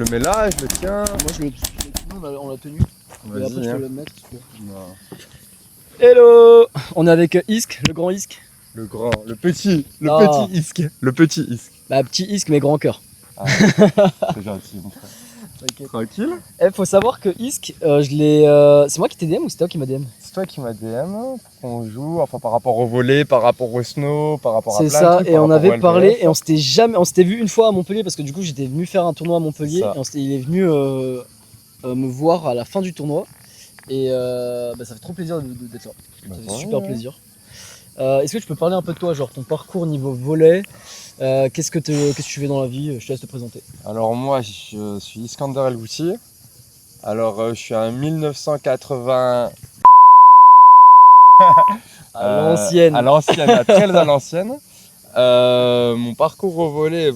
le mets là, je le tiens. Moi je le. On l'a tenu. Et après, je peux le mettre. Hello! On est avec Isk, le grand Isk. Le petit Isk. Le petit Isk. Bah, petit Isk, mais grand cœur. Ah, c'est gentil, mon frère. Okay. Tranquille. Faut savoir que Isk, c'est moi qui t'ai DM ou c'est toi qui m'a DM? C'est toi qui m'as DM pour qu'on joue, enfin par rapport au volley, par rapport au snow, par rapport à plein de trucs. C'est ça, et on avait parlé et on s'était vu une fois à Montpellier parce que du coup j'étais venu faire un tournoi à Montpellier et il est venu me voir à la fin du tournoi et ça fait trop plaisir d'être là. Ça fait super plaisir. Est-ce que tu peux parler un peu de toi, genre ton parcours niveau volley? Qu'est-ce que tu fais dans la vie? Je te laisse te présenter. Alors moi je suis Iskander El Gouti. Alors je suis un 1980 à l'ancienne. Très à l'ancienne. Mon parcours au volley,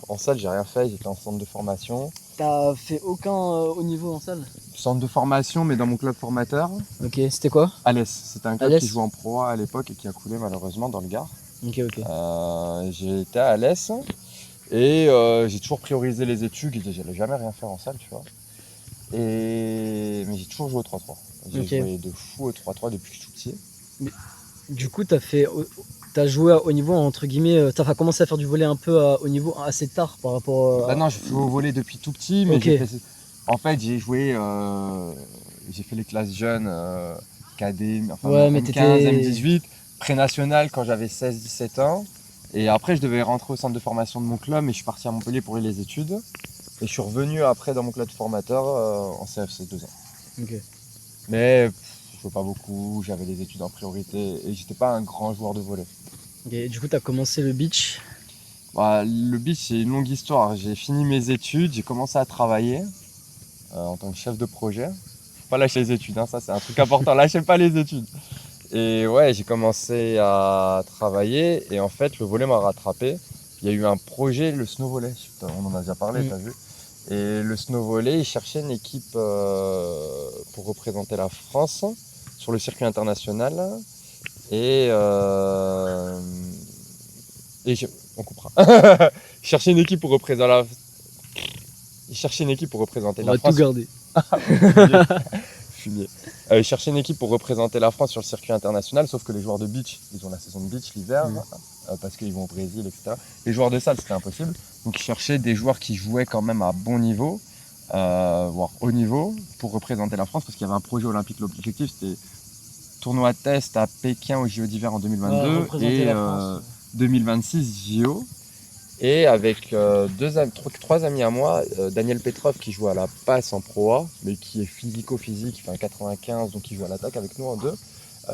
en salle j'ai rien fait, j'étais en centre de formation. T'as fait aucun haut niveau en salle? Centre de formation mais dans mon club formateur. Ok, c'était quoi? Alès, c'était un club qui jouait en Pro A à l'époque et qui a coulé malheureusement dans le Gard. Ok. J'ai été à Alès et j'ai toujours priorisé les études, j'allais jamais rien faire en salle, tu vois. Mais j'ai toujours joué au 3-3. J'ai joué de fou au 3-3 depuis que je suis tout petit. Mais, du coup, t'as joué à haut niveau, entre guillemets, t'as commencé à faire du volley un peu à haut niveau assez tard par rapport à... Non, je joue au volley depuis tout petit, mais en fait j'ai joué, j'ai fait les classes jeunes, cadet, enfin M15, M18, pré-national quand j'avais 16-17 ans. Et après je devais rentrer au centre de formation de mon club, mais je suis parti à Montpellier pour les études. Et je suis revenu après dans mon club formateur en CFC 2 ans. Ok. Mais je jouais pas beaucoup, j'avais les études en priorité et j'étais pas un grand joueur de volley. Okay, du coup, tu as commencé le beach? Le beach, c'est une longue histoire. J'ai fini mes études, j'ai commencé à travailler en tant que chef de projet. Faut pas lâcher les études, hein, ça c'est un truc important, lâchez pas les études. Et ouais, j'ai commencé à travailler et en fait le volley m'a rattrapé. Il y a eu un projet, le snow volley, on en a déjà parlé, t'as vu. Et le snow volley, il cherchait une équipe pour représenter la France sur le circuit international. On coupera. Il cherchait une équipe pour représenter la France. On va tout garder. Fumier. Il cherchait une équipe pour représenter la France sur le circuit international, sauf que les joueurs de beach, ils ont la saison de beach l'hiver, parce qu'ils vont au Brésil, etc. Les joueurs de salle, c'était impossible. Donc ils cherchaient des joueurs qui jouaient quand même à bon niveau, voire haut niveau, pour représenter la France, parce qu'il y avait un projet olympique. L'objectif, c'était tournoi test à Pékin aux JO d'hiver en 2022 et 2026 JO. Et avec trois amis à moi, Daniel Petrov qui joue à la passe en Pro A, mais qui est physico-physique, il fait un 95, donc il joue à l'attaque avec nous en deux.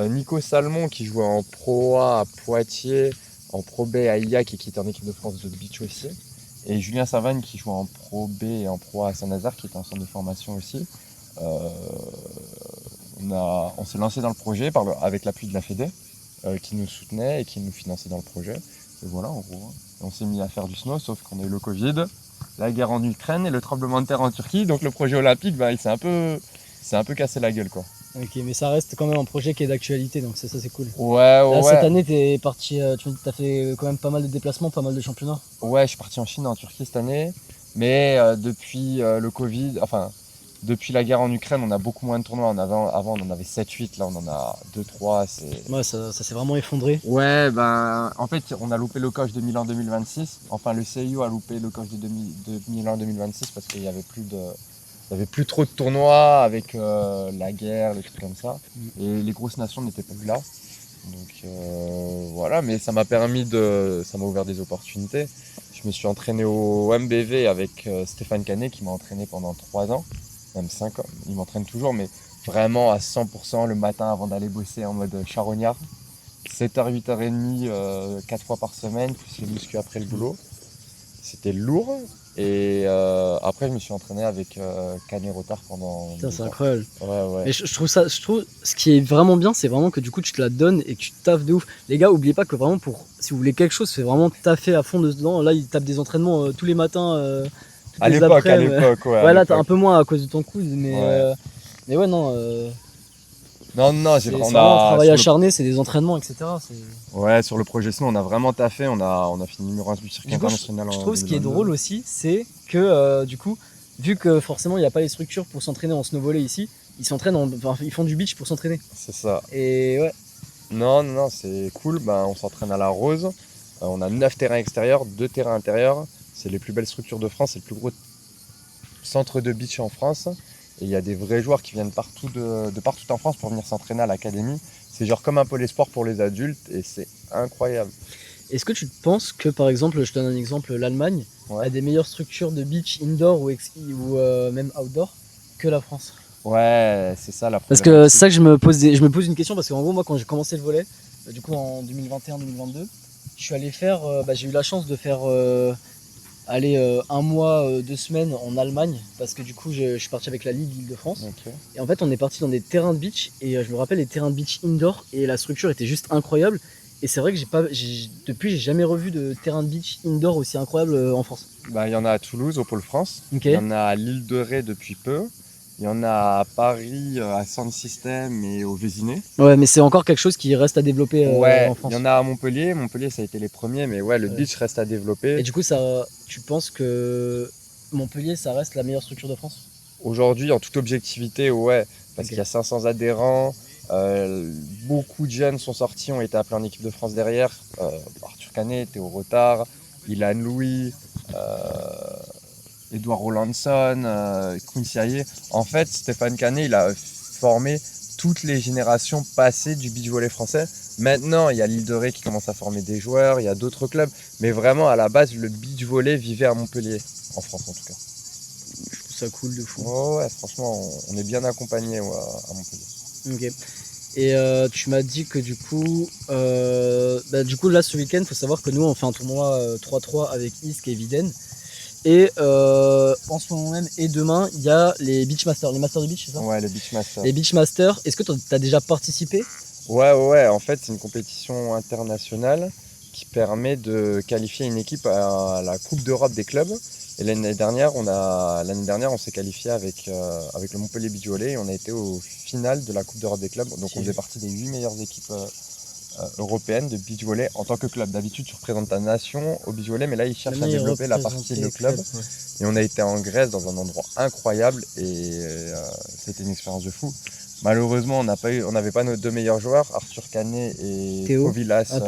Nico Salmon qui jouait en Pro A à Poitiers, en Pro B à Illac et qui était en équipe de France de beach aussi. Et Julien Savagne qui joue en Pro B et en Pro A à Saint-Nazaire, qui était en centre de formation aussi. On s'est lancé dans le projet avec l'appui de la Fédé, qui nous soutenait et qui nous finançait dans le projet. Et voilà, en gros. On s'est mis à faire du snow, sauf qu'on a eu le Covid, la guerre en Ukraine et le tremblement de terre en Turquie. Donc le projet olympique, il s'est un peu cassé la gueule, quoi. Ok, mais ça reste quand même un projet qui est d'actualité, donc ça c'est cool. Ouais. Cette année, t'es parti, t'as fait quand même pas mal de déplacements, pas mal de championnats. Ouais, je suis parti en Chine et en Turquie cette année. Mais depuis le Covid, depuis la guerre en Ukraine, on a beaucoup moins de tournois. Avant, on en avait 7-8, là on en a 2-3. Ouais, ça s'est vraiment effondré. Ouais, en fait, on a loupé le coche de Milan 2026. Enfin, le CIO a loupé le coche de Milan 2026 parce qu'il n'y avait plus trop de tournois avec la guerre, les trucs comme ça. Et les grosses nations n'étaient plus là. Donc voilà, mais ça m'a ouvert des opportunités. Je me suis entraîné au MBV avec Stéphane Canet qui m'a entraîné pendant 3 ans. Même 5 ans, il m'entraîne toujours, mais vraiment à 100% le matin avant d'aller bosser en mode charognard. 7h, 8h30, 4 fois par semaine, plus les muscu après le boulot. C'était lourd. Et après, je me suis entraîné avec Canet Rotard pendant. Putain, c'est incroyable. Ouais. Mais je trouve ce qui est vraiment bien, c'est vraiment que du coup, tu te la donnes et que tu taffes de ouf. Les gars, oubliez pas que vraiment, si vous voulez quelque chose, c'est vraiment taffer à fond dedans. Là, ils tapent des entraînements tous les matins. À l'époque, ouais. Ouais, là, t'as un peu moins à cause de ton coude, mais ouais, non. Non, c'est vraiment un travail acharné, c'est des entraînements, etc. Ouais, sur le projet Snow, on a vraiment taffé, on a fini numéro 1 du circuit international. Je trouve ce qui est drôle aussi, c'est que du coup, vu que forcément il n'y a pas les structures pour s'entraîner en snow volley ici, ils font du beach pour s'entraîner. C'est ça. Et ouais. Non, c'est cool. On s'entraîne à la Rose. On a 9 terrains extérieurs, 2 terrains intérieurs. C'est les plus belles structures de France. C'est le plus gros centre de beach en France. Et il y a des vrais joueurs qui viennent de partout en France pour venir s'entraîner à l'académie. C'est genre comme un peu les sports pour les adultes et c'est incroyable. Est-ce que tu penses que, par exemple, je te donne un exemple, l'Allemagne a des meilleures structures de beach indoor ou même outdoor que la France? Ouais, c'est ça la Parce que c'est ça que je me pose une question, parce qu'en gros, moi, quand j'ai commencé le volley, du coup en 2021-2022, je suis allé faire, j'ai eu la chance de faire un mois, 2 semaines en Allemagne, parce que du coup, je suis parti avec la Ligue Île-de-France. Okay. Et en fait, on est parti dans des terrains de beach, et je me rappelle les terrains de beach indoor, et la structure était juste incroyable. Et c'est vrai que depuis, j'ai jamais revu de terrain de beach indoor aussi incroyable en France. Il y en a à Toulouse, au Pôle France. Okay. Il y en a à l'île de Ré depuis peu. Il y en a à Paris, à Sound System et au Vésiné. Ouais, mais c'est encore quelque chose qui reste à développer en France. Il y en a à Montpellier. Montpellier, ça a été les premiers, mais le beach reste à développer. Et du coup, tu penses que Montpellier, ça reste la meilleure structure de France? Aujourd'hui, en toute objectivité, ouais. Parce qu'il y a 500 adhérents. Beaucoup de jeunes sont sortis, ont été appelés en équipe de France derrière. Arthur Canet, Théo Rotard, Ilan Louis, Edouard Rolandson, Quincy Ayer. En fait, Stéphane Canet, il a formé toutes les générations passées du beach volley français. Maintenant, il y a l'Île de Ré qui commence à former des joueurs, il y a d'autres clubs. Mais vraiment, à la base, le beach volley vivait à Montpellier, en France en tout cas. Je trouve ça cool de fou. Ouais, franchement, on est bien accompagné à Montpellier. Ok. Et tu m'as dit que du coup, là ce week-end, il faut savoir que nous on fait un tournoi 3-3 avec Isk et Viden. Et en ce moment même et demain, il y a les Beach Masters, les Masters de Beach, c'est ça? Ouais, les Beach Masters. Les Beach Masters, est-ce que tu as déjà participé? Ouais, en fait c'est une compétition internationale qui permet de qualifier une équipe à la Coupe d'Europe des clubs. Et l'année dernière, on s'est qualifié avec le Montpellier Beach Volley et on a été au final de la Coupe d'Europe des clubs. Donc on faisait partie des 8 meilleures équipes européennes de beach volley en tant que club. D'habitude, tu représentes ta nation au beach volley, mais là, ils cherchent à développer la partie de club. Ouais. Et on a été en Grèce dans un endroit incroyable et c'était une expérience de fou. Malheureusement, on n'avait pas nos 2 meilleurs joueurs, Arthur Canet et Théo Villas.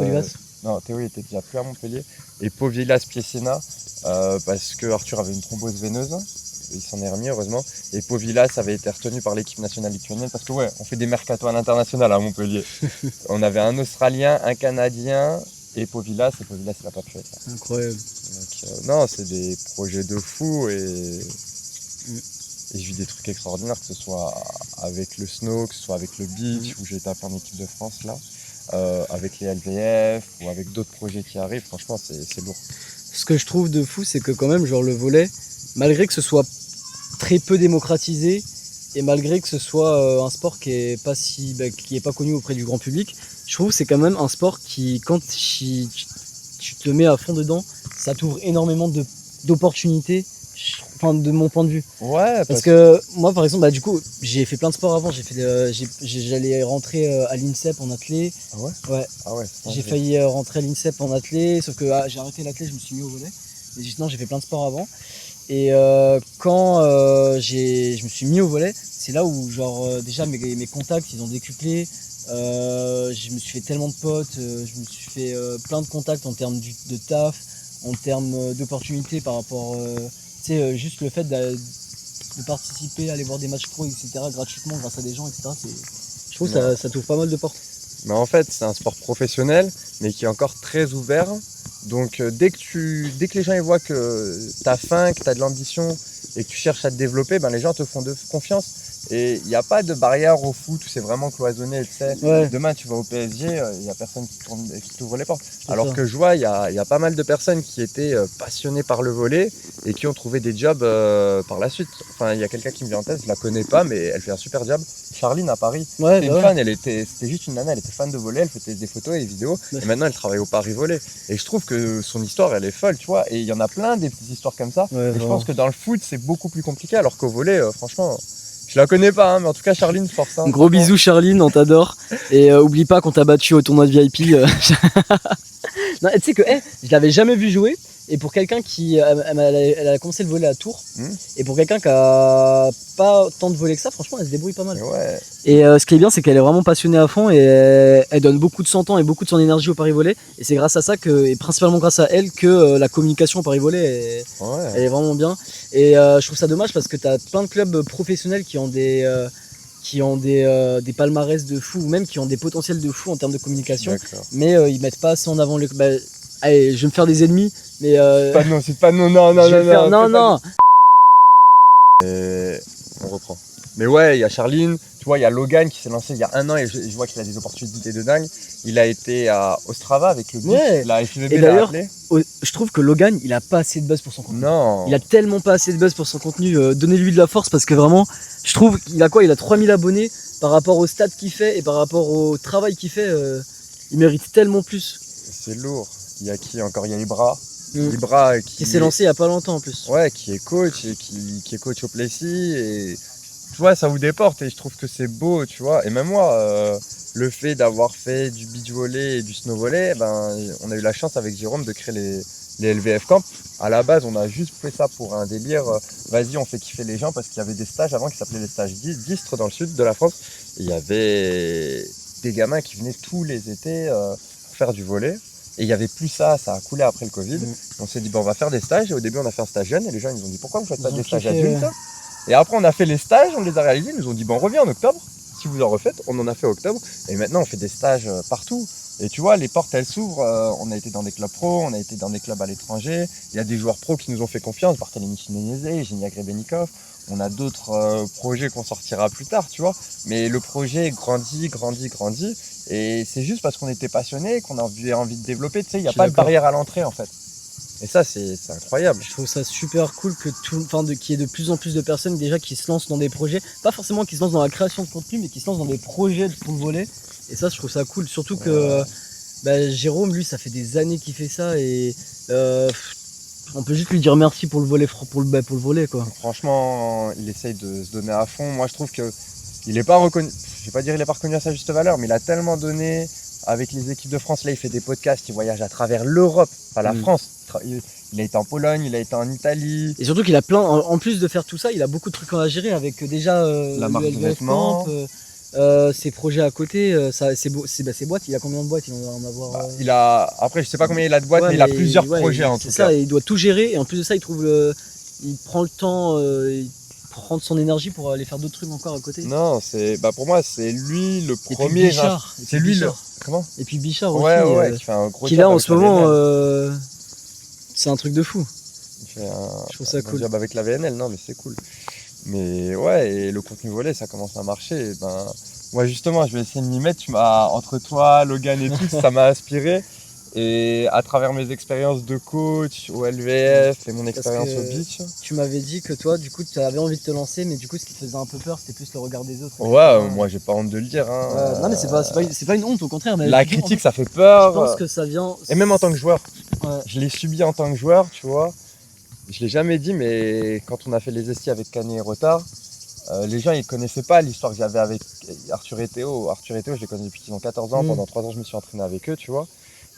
Non, Théo il était déjà plus à Montpellier. Et Pau Villas Piesena, parce que Arthur avait une thrombose veineuse. Il s'en est remis heureusement. Et Pau Villas avait été retenu par l'équipe nationale lituanienne parce que on fait des mercato à l'international à Montpellier. On avait un Australien, un Canadien et Pau Villas il n'a pas pu être là. Incroyable. Donc, non, c'est des projets de fou et je vis des trucs extraordinaires, que ce soit avec le snow, que ce soit avec le beach, où j'ai été appelé en équipe de France là, avec les LVF ou avec d'autres projets qui arrivent. Franchement, c'est lourd. Ce que je trouve de fou, c'est que quand même, genre le volley, malgré que ce soit très peu démocratisé et malgré que ce soit un sport qui est pas connu auprès du grand public, je trouve que c'est quand même un sport qui, quand tu te mets à fond dedans, ça t'ouvre énormément d'opportunités, enfin de mon point de vue. Ouais. Parce que moi par exemple, du coup, j'ai fait plein de sports avant. J'allais rentrer à l'INSEP en athlé. Ah ouais. Ouais. Ah ouais. J'ai failli rentrer à l'INSEP en athlé, sauf que j'ai arrêté l'athlé, je me suis mis au volley. Mais sinon, j'ai fait plein de sports avant. Et quand je me suis mis au volley, c'est là où déjà mes contacts ils ont décuplé. Je me suis fait tellement de potes, je me suis fait plein de contacts en termes de taf, en termes d'opportunités par rapport, juste le fait de participer, aller voir des matchs pro, etc. gratuitement grâce à des gens, etc. Je trouve que ça t'ouvre pas mal de portes. Mais en fait, c'est un sport professionnel, mais qui est encore très ouvert. Donc dès que les gens ils voient que tu as faim, que tu as de l'ambition et que tu cherches à te développer, les gens te font confiance. Et il n'y a pas de barrière au foot où c'est vraiment cloisonné. Tu sais. Ouais. Demain, tu vas au PSG, il n'y a personne qui t'ouvre les portes. Alors que je vois, il y a pas mal de personnes qui étaient passionnées par le volley et qui ont trouvé des jobs par la suite. Enfin, il y a quelqu'un qui me vient en tête, je la connais pas, mais elle fait un super job. Charline à Paris, c'était une fan, c'était juste une nana, elle était fan de volley, elle faisait des photos et des vidéos. Et maintenant, elle travaille au Paris Volley. Et je trouve que son histoire, elle est folle, tu vois. Et il y en a plein des petites histoires comme ça. Ouais, et je pense que dans le foot, c'est beaucoup plus compliqué, alors qu'au volley, franchement... Je la connais pas, mais en tout cas, Charline, force. Gros bisous, Charline, on t'adore. Et oublie pas qu'on t'a battu au tournoi de VIP. Non, tu sais que je l'avais jamais vu jouer. Et pour quelqu'un qui elle a commencé le volley à Tours, et pour quelqu'un qui a pas tant de volley que ça, franchement, elle se débrouille pas mal. Ouais. Et ce qui est bien, c'est qu'elle est vraiment passionnée à fond et elle donne beaucoup de son temps et beaucoup de son énergie au Paris Volley. Et c'est grâce à ça et principalement grâce à elle que la communication au Paris Volley elle est vraiment bien. Et je trouve ça dommage parce que tu as plein de clubs professionnels qui ont des palmarès de fou ou même qui ont des potentiels de fou en termes de communication. Mais ils mettent pas assez en avant le. Allez, je vais me faire des ennemis, mais. C'est pas non, non. Non. Et on reprend. Mais ouais, il y a Charline, tu vois, il y a Logan qui s'est lancé il y a 1 an et je vois qu'il a des opportunités de dingue. Il a été à Ostrava avec le beach, la FIVB l'a appelé. Je trouve que Logan, il a pas assez de buzz pour son contenu. Non. Il a tellement pas assez de buzz pour son contenu. Donnez-lui de la force parce que vraiment, je trouve qu'il a quoi? Il a 3000 abonnés par rapport aux stats qu'il fait et par rapport au travail qu'il fait. Il mérite tellement plus. C'est lourd. Il y a qui encore? Il y a Ibra qui s'est lancé il y a pas longtemps en plus. Ouais, qui est coach et qui est coach au Plessis et tu vois, ça vous déporte et je trouve que c'est beau, tu vois. Et même moi, le fait d'avoir fait du beach volley et du snow volley, on a eu la chance avec Jérôme de créer les LVF Camp. À la base, on a juste fait ça pour un délire. Vas-y, on fait kiffer les gens parce qu'il y avait des stages avant qui s'appelaient les stages d'Istres dans le sud de la France. Et il y avait des gamins qui venaient tous les étés pour faire du volley. Et il n'y avait plus ça a coulé après le Covid. On s'est dit, on va faire des stages. Et au début, on a fait un stage jeune. Et les gens, ils nous ont dit, pourquoi vous faites pas des stages adultes? Et après, on a fait les stages, on les a réalisés. Ils nous ont dit, on revient en octobre. Si vous en refaites, on en a fait octobre. Et maintenant, on fait des stages partout. Et tu vois, les portes, elles s'ouvrent. On a été dans des clubs pro, on a été dans des clubs à l'étranger. Il y a des joueurs pros qui nous ont fait confiance. Barthélémy Chinenese, Genia Grebenikov. On a d'autres projets qu'on sortira plus tard, tu vois. Mais le projet grandit. Et c'est juste parce qu'on était passionnés, qu'on avait envie de développer. Tu sais, il n'y a pas de barrière à l'entrée, en fait. Et ça, c'est incroyable. Je trouve ça super cool que qu'il y ait de plus en plus de personnes déjà qui se lancent dans des projets. Pas forcément qui se lancent dans la création de contenu, mais qui se lancent dans des projets pour le volley. Et ça, je trouve ça cool. Surtout que Jérôme, lui, ça fait des années qu'il fait ça. Et on peut juste lui dire merci pour le volley, pour le volley, quoi. Franchement, il essaye de se donner à fond. Moi, je trouve que il n'est pas reconnu. Je vais pas dire qu'il n'est pas reconnu à sa juste valeur, mais il a tellement donné avec les équipes de France. Là, il fait des podcasts, il voyage à travers l'Europe, pas la France. Il a été en Pologne, il a été en Italie. Et surtout qu'il a en plus de faire tout ça, il a beaucoup de trucs à gérer avec déjà la marque de vêtements. Ses projets à côté, ses boîtes, il a combien de boîtes? Il en avoir. Après, je sais pas combien il a de boîtes, mais il a plusieurs projets en tout cas. C'est ça, il doit tout gérer et en plus de ça, il prend le temps, il prend son énergie pour aller faire d'autres trucs encore à côté. Non, pour moi, c'est lui le premier. C'est lui le. Comment? Et puis Bichard aussi. Ouais, qui fait un gros. Qui là en ce moment, c'est un truc de fou. Il fait je trouve ça cool. Job avec la VNL, non, mais c'est cool. Mais ouais, et le contenu volley, ça commence à marcher. Moi justement, je vais essayer de m'y mettre. Entre toi, Logan et tout, ça m'a inspiré. Et à travers mes expériences de coach au LVF et mon expérience au beach. Tu m'avais dit que toi, du coup, tu avais envie de te lancer, mais du coup, ce qui te faisait un peu peur, c'était plus le regard des autres. Ouais, moi j'ai pas honte de le dire. Hein. Non, mais c'est pas une honte, au contraire. Mais la critique, ça fait peur. Je pense que ça vient. Et même en tant que joueur. Je l'ai subi en tant que joueur, tu vois. Je l'ai jamais dit, mais quand on a fait les estis avec Canet et Retard, les gens ils connaissaient pas l'histoire que j'avais avec Arthur et Théo. Arthur et Théo, je les connais depuis qu'ils ont 14 ans. Pendant 3 ans, je me suis entraîné avec eux, tu vois.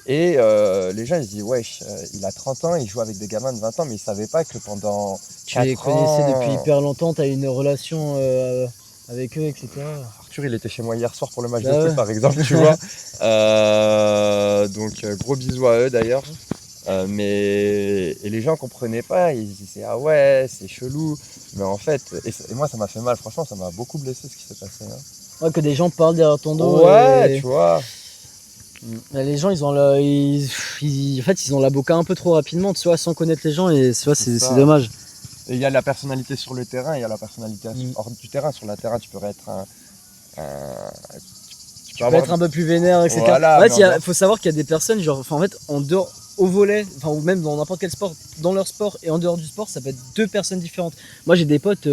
Et les gens ils se disent, wesh, il a 30 ans, il joue avec des gamins de 20 ans, mais ils savaient pas que pendant. Tu les connaissais depuis hyper longtemps, tu as une relation avec eux, etc. Arthur, il était chez moi hier soir pour le match de foot, par exemple, tu vois. Donc, gros bisous à eux d'ailleurs. Et les gens comprenaient pas, ils disaient ah ouais c'est chelou, mais en fait et moi ça m'a fait mal, franchement ça m'a beaucoup blessé ce qui s'est passé. Ouais, que des gens parlent derrière ton dos. Ouais, tu vois. Les gens ils ont ils ont la boca un peu trop rapidement, tu vois, sans connaître les gens et tu vois, c'est dommage. Et il y a la personnalité sur le terrain, il y a la personnalité hors du terrain. Sur le terrain tu peux être tu peux être un peu plus vénère, etc. Voilà, en fait, il faut savoir qu'il y a des personnes genre en fait en dehors au volley, ou même dans n'importe quel sport, dans leur sport et en dehors du sport, ça peut être 2 personnes différentes. Moi j'ai des potes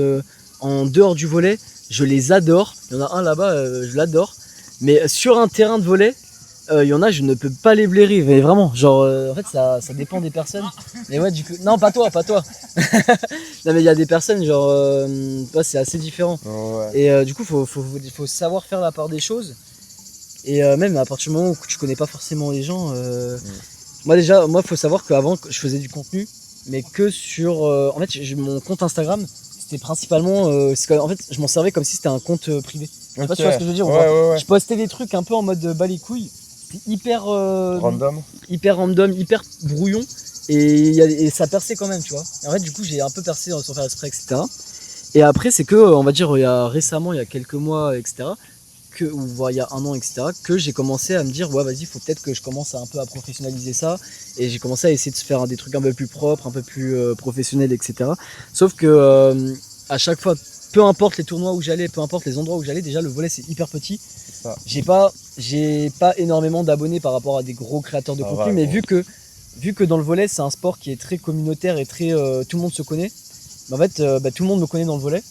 en dehors du volley, je les adore. Il y en a un là-bas, je l'adore. Mais sur un terrain de volley, il y en a, je ne peux pas les blairer. Mais vraiment, genre, en fait, ça dépend des personnes. Mais ouais, du coup, non, pas toi. Non, mais il y a des personnes, genre, c'est assez différent. Ouais. Et du coup, faut savoir faire la part des choses. Et même à partir du moment où tu connais pas forcément les gens. Moi, faut savoir qu'avant, je faisais du contenu, mais que sur. En fait, mon compte Instagram, c'était principalement. En fait, je m'en servais comme si c'était un compte privé. Je sais pas si tu vois ce que je veux dire. Ouais. Je postais des trucs un peu en mode bas les couilles. C'était hyper. Random. Hyper random, hyper brouillon. Et ça perçait quand même, tu vois. Et en fait, du coup, j'ai un peu percé sans faire exprès, etc. Et après, c'est que, on va dire, il y a quelques mois, etc., ou il y a un an, etc., que j'ai commencé à me dire, ouais, vas-y, faut peut-être que je commence un peu à professionnaliser ça. Et j'ai commencé à essayer de se faire des trucs un peu plus propres, un peu plus professionnels, etc. Sauf que à chaque fois, peu importe les tournois où j'allais, peu importe les endroits où j'allais, déjà le volley c'est hyper petit. Ça. J'ai pas énormément d'abonnés par rapport à des gros créateurs de contenu, mais vu que dans le volley c'est un sport qui est très communautaire et très tout le monde se connaît, en fait tout le monde me connaît dans le volley.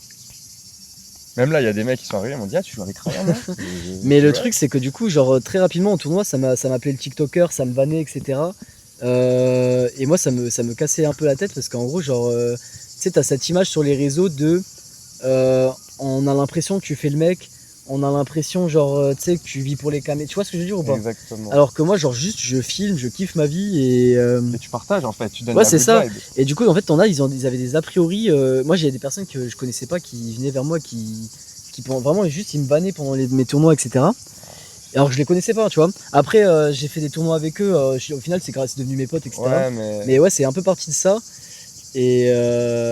Même là, il y a des mecs qui sont arrivés, ils m'ont dit, ah, tu joues avec Ryan, hein. Mais le truc, c'est que du coup, genre, très rapidement au tournoi, ça m'appelait le TikToker, ça me vannait, etc. Et moi, ça me cassait un peu la tête parce qu'en gros, genre, tu sais, t'as cette image sur les réseaux de. On a l'impression que tu fais le mec, on a l'impression, genre, tu sais, que tu vis pour les caméras. Tu vois ce que je veux dire ou pas? Exactement. Alors que moi, genre, juste, je filme, je kiffe ma vie et tu partages en fait, tu donnes ouais, la c'est good ça. vibe. Et du coup, en fait, ils avaient des a priori. Moi, j'ai des personnes que je connaissais pas qui venaient vers moi, qui vraiment juste, ils me vannaient pendant mes tournois, etc. Alors que je les connaissais pas, tu vois. Après, j'ai fait des tournois avec eux. Au final, c'est devenu mes potes, etc. Ouais, mais ouais, c'est un peu parti de ça. Et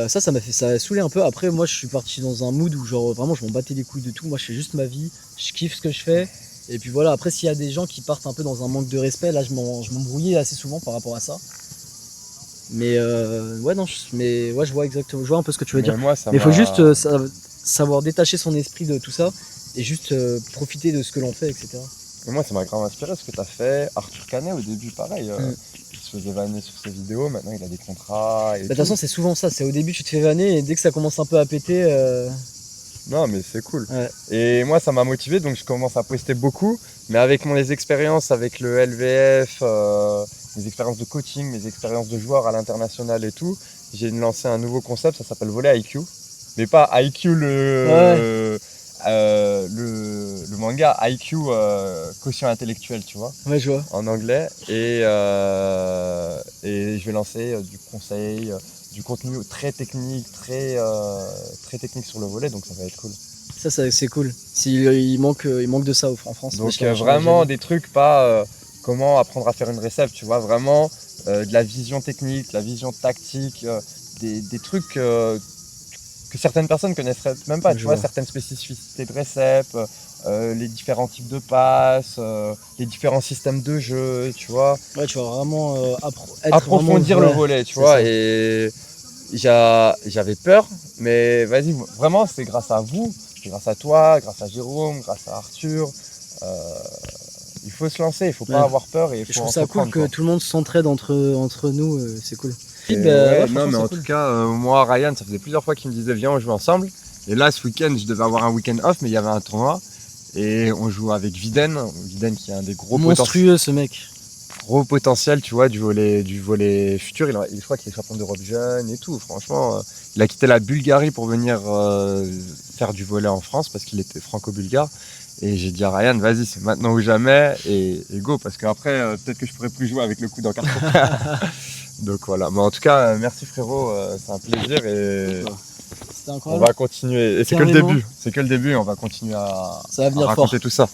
ça a saoulé un peu. Après, moi, je suis parti dans un mood où, genre, vraiment, je m'en battais les couilles de tout. Moi, je fais juste ma vie. Je kiffe ce que je fais. Et puis voilà, après, s'il y a des gens qui partent un peu dans un manque de respect, là, je m'embrouillais assez souvent par rapport à ça. Mais ouais, non, je vois exactement. Je vois un peu ce que tu veux dire. Mais il faut juste savoir détacher son esprit de tout ça et juste profiter de ce que l'on fait, etc. Et moi, ça m'a grave inspiré ce que tu as fait. Arthur Canet, au début, pareil. Il se faisait vanner sur ses vidéos. Maintenant, il a des contrats. De toute façon, c'est souvent ça. C'est au début, tu te fais vanner et dès que ça commence un peu à péter. Non, mais c'est cool. Ouais. Et moi, ça m'a motivé. Donc, je commence à poster beaucoup. Mais avec mes expériences avec le LVF, mes expériences de coaching, mes expériences de joueur à l'international et tout, j'ai lancé un nouveau concept. Ça s'appelle Volley IQ. Mais pas IQ le manga IQ quotient intellectuel, tu vois. Ouais, je vois. En anglais. Et je vais lancer du conseil, du contenu très technique, très technique sur le volley, donc ça va être cool. Ça c'est cool. Il manque de ça en France. Donc vraiment des trucs, pas comment apprendre à faire une recette, tu vois, vraiment de la vision technique, de la vision tactique, des trucs que certaines personnes connaisseraient même pas, tu vois, certaines spécificités de récepte, les différents types de passes, les différents systèmes de jeu, tu vois. Ouais, tu vas vraiment approfondir le volley, tu vois. Et j'avais peur, mais vas-y, vraiment, c'est grâce à vous, c'est grâce à toi, grâce à Jérôme, grâce à Arthur. Il faut se lancer, il faut pas avoir peur. Et je trouve ça cool que tout le monde s'entraide entre nous, c'est cool. Non, mais en tout cas, moi, Ryan, ça faisait plusieurs fois qu'il me disait viens, on joue ensemble. Et là, ce week-end, je devais avoir un week-end off, mais il y avait un tournoi. Et on joue avec Viden qui est un des gros monstrueux ce mec. Gros potentiel, tu vois, du volley futur. Je crois qu'il est champion d'Europe jeune et tout. Franchement, il a quitté la Bulgarie pour venir faire du volley en France parce qu'il était franco-bulgare. Et j'ai dit à Ryan, vas-y, c'est maintenant ou jamais. Et go, parce qu'après, peut-être que je pourrais plus jouer avec le coup dans 4 ans. Donc voilà. Mais en tout cas, merci frérot, c'est un plaisir. Et on va continuer. Et c'est que le début. C'est que le début. On va continuer à raconter tout ça.